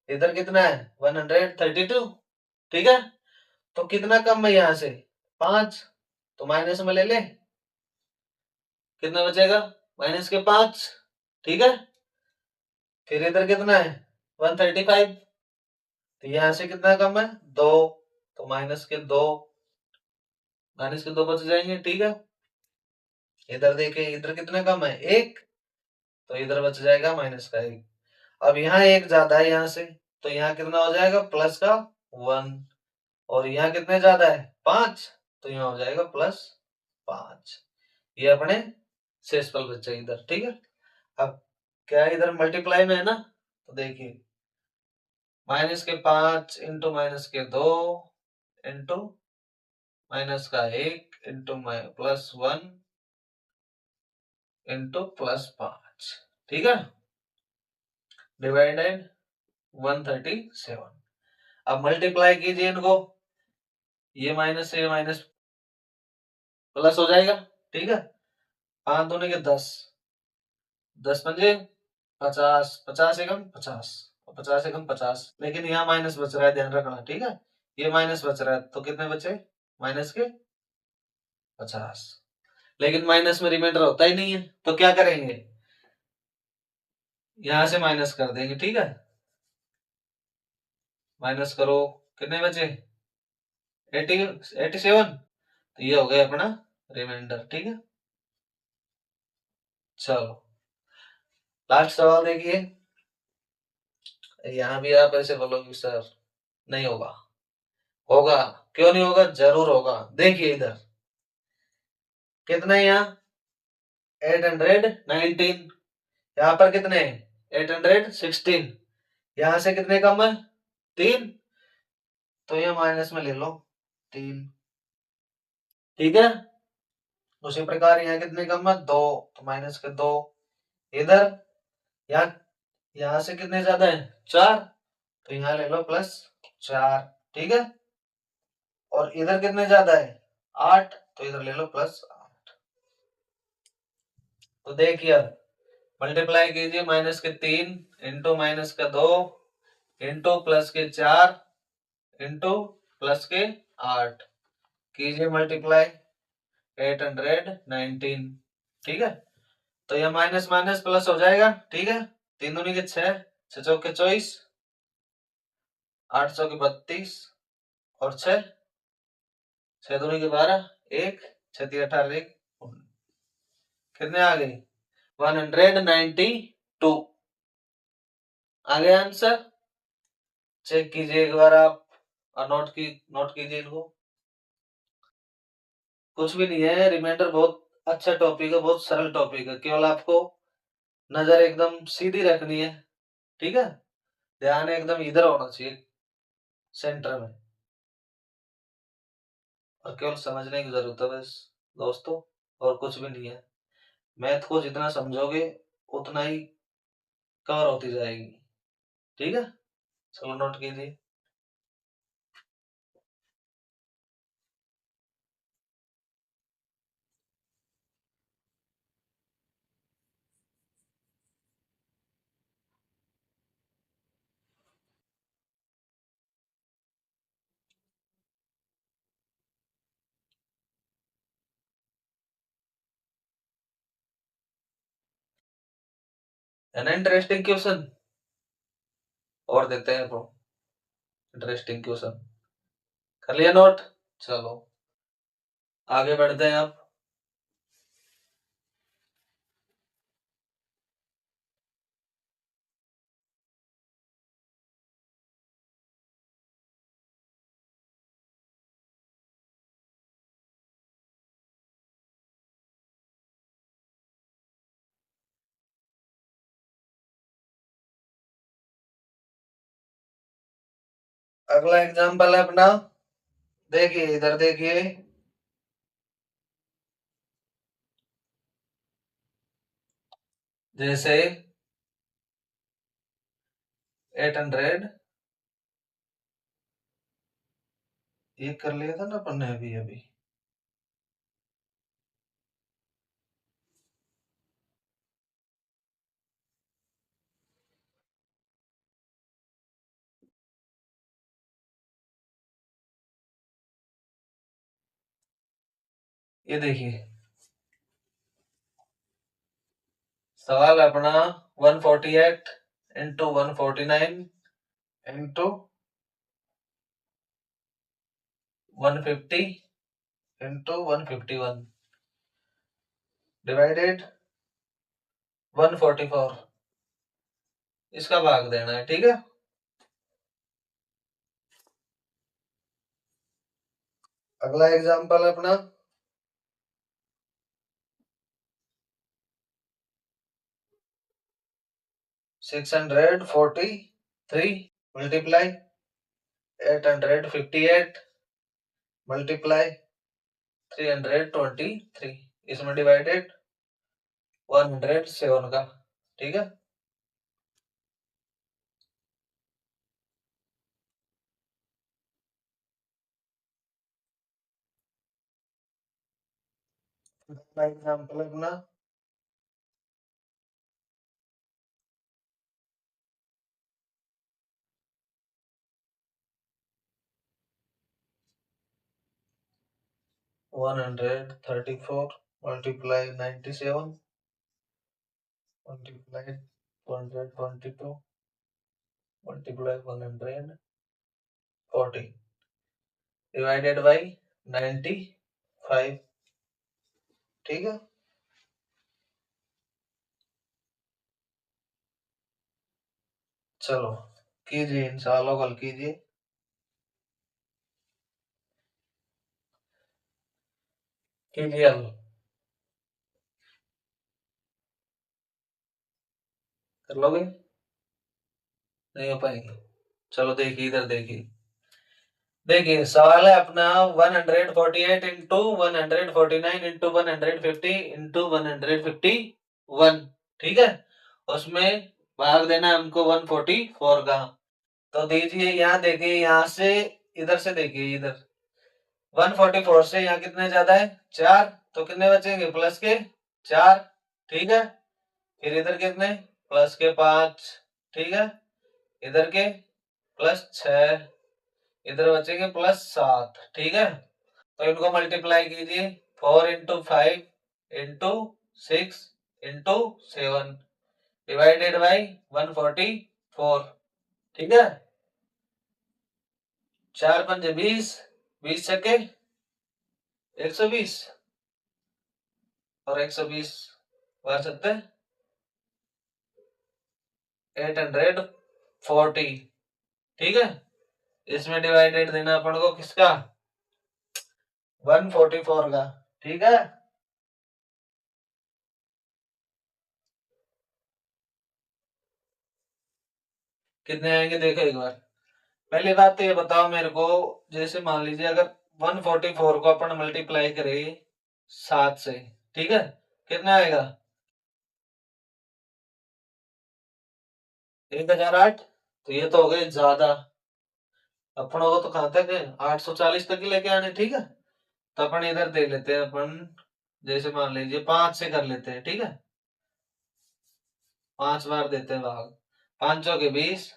इधर कितना है 132। ठीक है, तो कितना कम है यहाँ से 5, तो माइनस में ले ले, कितना बचेगा -5। ठीक है, फिर इधर कितना है 135, तो यहाँ से कितना कम है 2, तो -2 बच जाएंगे। ठीक है, इधर देखे इधर कितना कम है 1, तो इधर बच जाएगा -1। अब यहाँ एक ज्यादा है यहाँ से, तो यहाँ कितना हो जाएगा प्लस का 1, और यहाँ कितने ज्यादा है 5, तो यहाँ हो जाएगा +5। ये अपने शेषफल बच्चे इधर। ठीक है, अब क्या इधर मल्टीप्लाई में है ना, तो देखिए -5 इंटू -2 इंटू -1 इंटू +1 इंटू +5। ठीक है, डिवाइडेड 137। अब मल्टीप्लाई कीजिए इनको, ये माइनस से माइनस प्लस हो जाएगा। ठीक है, 5 दूनी के 10, 10 पंजे 50, 50 एकम 50, 50 एकम 50, लेकिन यहाँ माइनस बच रहा है, ध्यान रखना। ठीक है, ये माइनस बच रहा है, तो कितने बचे माइनस के 50, लेकिन माइनस में रिमाइंडर होता ही नहीं है, तो क्या करेंगे यहां से माइनस कर देंगे। ठीक है, माइनस करो, कितने बचे 87, तो ये हो गया अपना रिमाइंडर। ठीक है, चलो लास्ट सवाल देखिए। यहाँ भी आप ऐसे बोलोगे सर नहीं होगा, होगा, क्यों नहीं होगा, जरूर होगा। देखिए इधर कितना है यहाँ 819, यहाँ पर कितने 816, यहाँ से कितने कम है 3, तो ये माइनस में ले लो 3, ठीक है। उसी प्रकार यहाँ कितने कम है 2, तो माइनस के 2, इधर यहाँ यहाँ से कितने ज्यादा है 4, तो यहाँ ले लो +4, ठीक है। और इधर कितने ज्यादा है 8, तो इधर ले लो +8। तो देखिए अब मल्टीप्लाई कीजिए, -3 इंटू -2 इंटू +4 इंटू +8, कीजिए मल्टीप्लाई 819, ठीक है। तो यह माइनस माइनस प्लस हो जाएगा, ठीक है। 3 दूनी के 6, 6 चौके 24, 8 चौके 32 और 6, 6 दूनी के 12, 1, 6 3 18, 1, कितने आ गए 192। आ गया आंसर, चेक कीजिए एक बार आप, और नोट कीजिए इनको। कुछ भी नहीं है, रिमाइंडर बहुत अच्छा टॉपिक है, बहुत सरल टॉपिक है, केवल आपको नजर एकदम सीधी रखनी है, ठीक है। ध्यान एकदम इधर होना चाहिए सेंटर में, और केवल समझने की जरूरत है बस दोस्तों, और कुछ भी नहीं है। मैथ को जितना समझोगे उतना ही कवर होती जाएगी, ठीक है। चलो नोट कीजिए। है ना इंटरेस्टिंग क्वेश्चन, और देते हैं तो इंटरेस्टिंग क्वेश्चन, कर लिया नोट। चलो आगे बढ़ते हैं अब। अगला एग्जांपल है अपना, देखिए इधर देखिए, जैसे 800, ये कर लिया था ना अपन ने अभी अभी, ये देखिए सवाल अपना 148 इंटू 149 इंटू 150 इंटू 151 डिवाइडेड 144, इसका भाग देना है, ठीक है। अगला एग्जांपल है अपना 643 मल्टीप्लाई 858 मल्टीप्लाई 323, इसमें डिवाइडेड 107 का, ठीक है। एग्जांपल अपना 134 multiply 97 multiply 222 multiply 140 divided by 95, ठीक है। चलो कीजिए, इन सवालों को हल कीजिए। कीजिए हल। कर लोगे? नहीं हो पाएंगे। चलो देखिए, इधर देखिए। देखिए सवाल है अपना 148 इंटू 149 इंटू 150 इंटू 151। ठीक है, उसमें भाग देना है हमको 144 का। तो दीजिए, यहाँ देखिए, यहाँ से इधर से देखिए, इधर 144 से यहाँ कितने ज्यादा है, 4, तो कितने बचेंगे, प्लस के 4। ठीक है, फिर इधर कितने, प्लस के 5। ठीक है, इधर के प्लस 6, इधर बचेंगे प्लस 7। ठीक है, तो इनको मल्टीप्लाई कीजिए, 4 into 5 into 6 into 7 divided by 144। ठीक है, 4 पंजे 20, 20 छक्के 120, और 120 बार सकते 840। ठीक है, इसमें डिवाइडेड देना अपन को किसका, 144 का। ठीक है, कितने आएंगे देखो एक बार। पहली बात तो ये बताओ मेरे को, जैसे मान लीजिए अगर 144 को अपन मल्टीप्लाई करें 7 से, ठीक है, कितना आएगा, 1008। तो ये तो हो गए ज्यादा, अपनों को तो कहां तक है, 840 तक ही लेके आने। ठीक है, तो अपन इधर दे लेते हैं अपन, जैसे मान लीजिए 5 से कर लेते हैं। ठीक है, 5 बार देते हैं भाग, 5 चौके 20,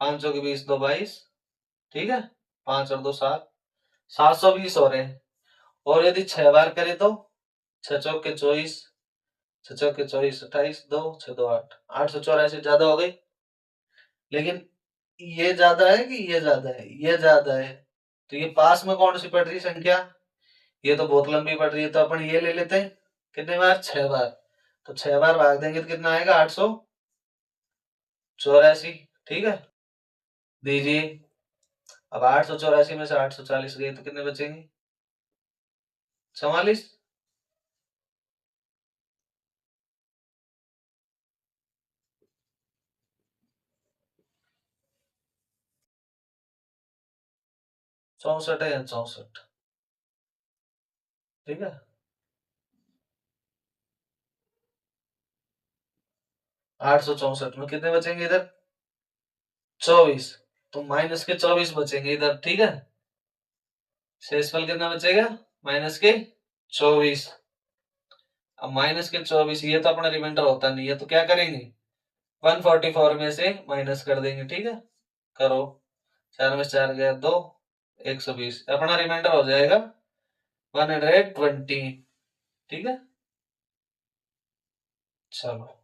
5 चौके 20, 2 22। ठीक है, 5 और 2 7, 720 हो रहे हैं। और यदि 6 बार करें तो 6 चौके 24, 6 चौके 24, 28, 2 6 2 8, 884 ज्यादा हो गई। लेकिन ये ज्यादा है कि ये ज्यादा है, ये ज्यादा है। तो ये पास में कौन सी पड़ रही संख्या, ये तो बहुत लंबी पड़ रही है, तो अपन ये ले लेते हैं। कितने बार, 6 बार। तो 6 बार भाग देंगे तो कितना आएगा, 884। ठीक है, दीजिए। अब 884 में से 840 गए तो कितने बचेंगे, 44। 64 है या 64। ठीक है, 864 में कितने बचेंगे इधर, 24। तो माइनस के 24 बचेंगे इधर। ठीक है, शेषफल कितना बचेगा, माइनस के 24। अब माइनस के 24, ये तो अपना रिमाइंडर होता नहीं है, तो क्या करेंगे, 144 में से माइनस कर देंगे। ठीक है, करो, 4 में से 4 गया 2, 120 अपना रिमाइंडर हो जाएगा 120। ठीक है, चलो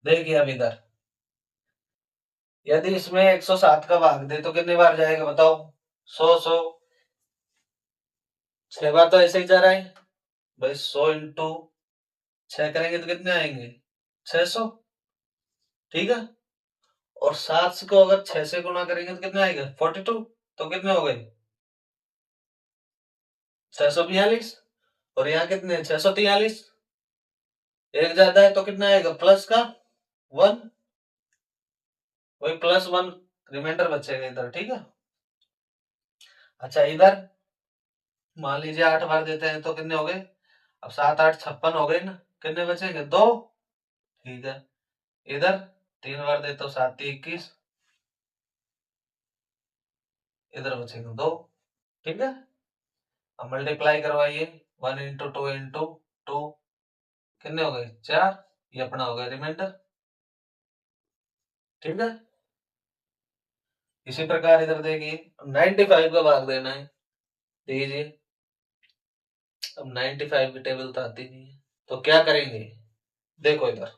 देखिए, अब इधर यदि इसमें 107 का भाग दे तो कितने बार जाएगा बताओ, 100 100, 6 बार तो ऐसे ही जा रहा है भाई। 100 इंटू 6 करेंगे तो कितने आएंगे, 600। ठीक है, और 7 को अगर 6 से गुना करेंगे तो कितने आएगा, 42। तो कितने हो गए, 642। और यहाँ कितने, 643। एक ज्यादा है तो कितना आएगा, प्लस का 1, वही +1 रिमाइंडर बचेगा इधर। ठीक है, अच्छा इधर मान लीजिए 8 बार देते हैं तो कितने हो गए, अब 7 8 56 हो गए ना, कितने बचेंगे, 2। ठीक है, इधर 3 बार देते हो, 7 3 21, इधर बचेंगे 2। ठीक है, अब मल्टीप्लाई करवाइए, 1 इंटू 2 इंटू 2, कितने हो गए, 4। ये अपना हो गया रिमाइंडर। ठीक है, इसी प्रकार इधर देखिए, 95 का भाग देना है, दीजिए। अब 95 की टेबल तो आती नहीं है, तो क्या करेंगे, देखो इधर,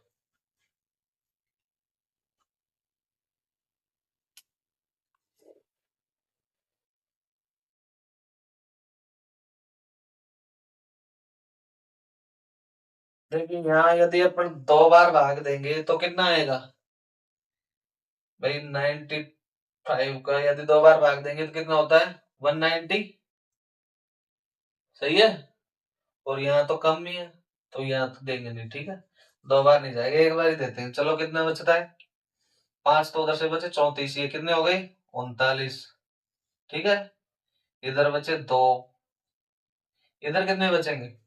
देखिए यहाँ यदि अपन 2 बार भाग देंगे तो कितना आएगा भाई, 5 का यदि 2 बार भाग देंगे तो कितना होता है 190। सही है। और यहाँ तो कम ही है तो यहाँ तो देंगे नहीं। ठीक है, 2 बार नहीं जाएगा, 1 बार ही देते हैं। चलो कितना बचता है 5 तो उधर से बचे 34, ये कितने हो गए 39। ठीक है, इधर बचे 2, इधर कितने बचेंगे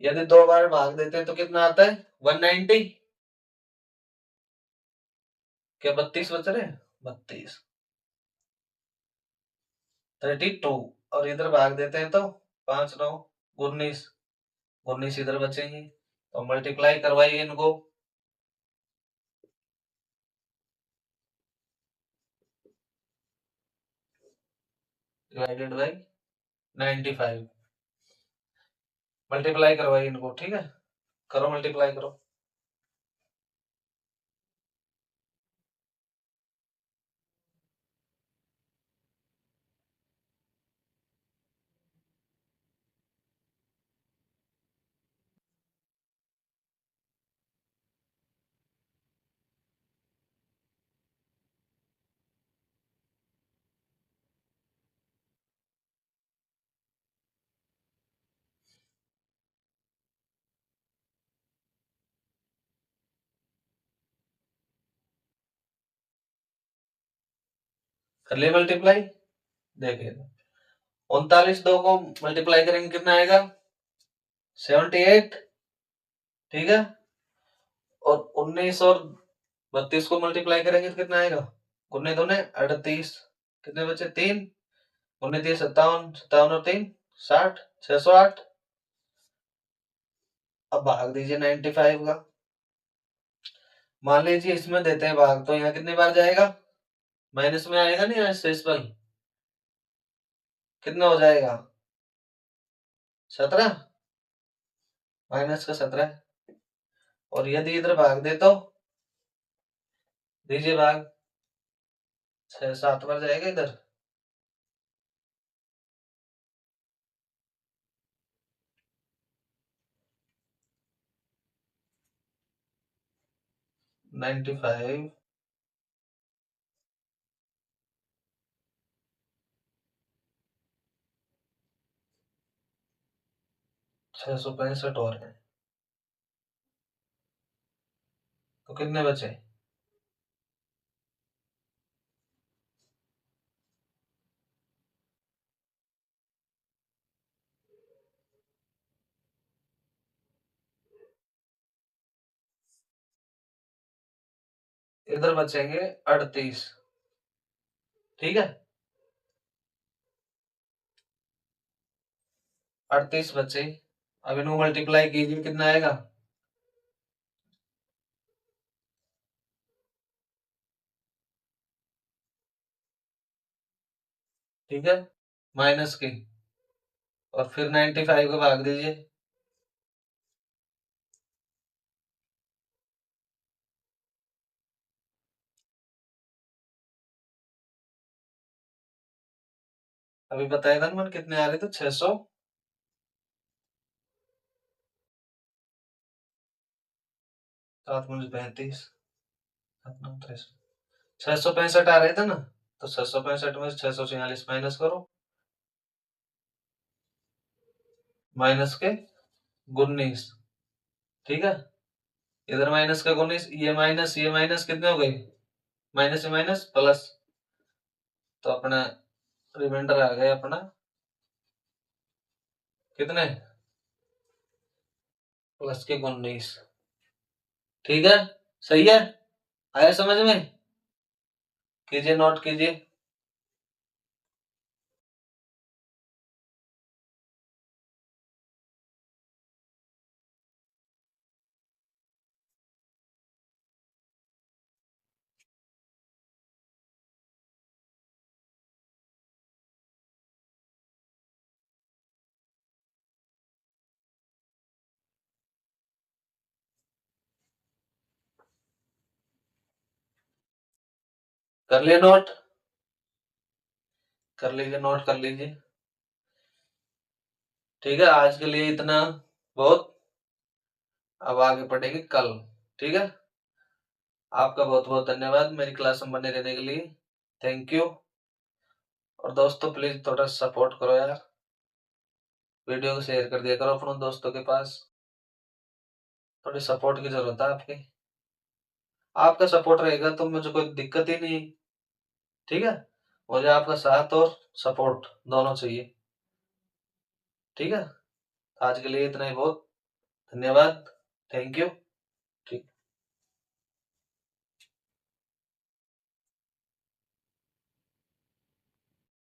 यदि 2 बार भाग देते हैं तो कितना आता है 190। क्या 32 बच रहे हैं 32 32। और इधर भाग देते हैं तो 5 9 19 19 इधर बचेंगे तो मल्टीप्लाई करवाइए इनको। डिवाइडेड बाई 95, मल्टीप्लाई करवाइए इनको। ठीक है, करो मल्टीप्लाई करो। कर लिए मल्टीप्लाई, देखिए 39 2 को मल्टीप्लाई करेंगे कितना आएगा 78। ठीक है, और 19 और 32 को मल्टीप्लाई करेंगे तो कितना आएगा 19 दूने 38, कितने बचे 3, 19 3 57, 57 और 3 60, 608। अब भाग दीजिए 95 का। मान लीजिए इसमें देते हैं भाग तो यहाँ कितनी बार जाएगा माइनस में आएगा नहीं, डेसिमल कितना हो जाएगा 17, माइनस का 17। और यदि इधर भाग दे तो दीजिए भाग 6 7 बार जाएगा इधर। नाइन्टी फाइव 665 और है तो कितने बचे इधर बचेंगे 38। ठीक है, 38 बचे। अब इनको मल्टीप्लाई कीजिए कितना आएगा ठीक है, माइनस की, और फिर 95 को भाग दीजिए। अभी बताया था ना कितने आ रहे थे 600, 7 मुझे 35, 665 आ रहे थे ना, तो 665 में 646 माइनस करो, माइनस के 19। ठीक है, इधर माइनस का 19, ये माइनस कितने हो गए माइनस से माइनस प्लस, तो अपना रिमाइंडर आ गया अपना कितने प्लस के 19। ठीक है, सही है, आया समझ में, कीजिए नोट कीजिए। कर लिए नोट, कर लीजिए नोट कर लीजिए। ठीक है, आज के लिए इतना बहुत, अब आगे पढ़ेंगे कल। ठीक है, आपका बहुत बहुत धन्यवाद मेरी क्लास में बने रहने के लिए। Thank you. और दोस्तों प्लीज थोड़ा सपोर्ट करो यार, वीडियो को शेयर कर दिया करो अपने दोस्तों के पास। थोड़ी सपोर्ट की जरूरत है आपकी, आपका सपोर्ट रहेगा तो मुझे कोई दिक्कत ही नहीं। ठीक है, मुझे आपका साथ और सपोर्ट दोनों चाहिए। ठीक है, आज के लिए इतना ही बहुत। धन्यवाद। Thank you.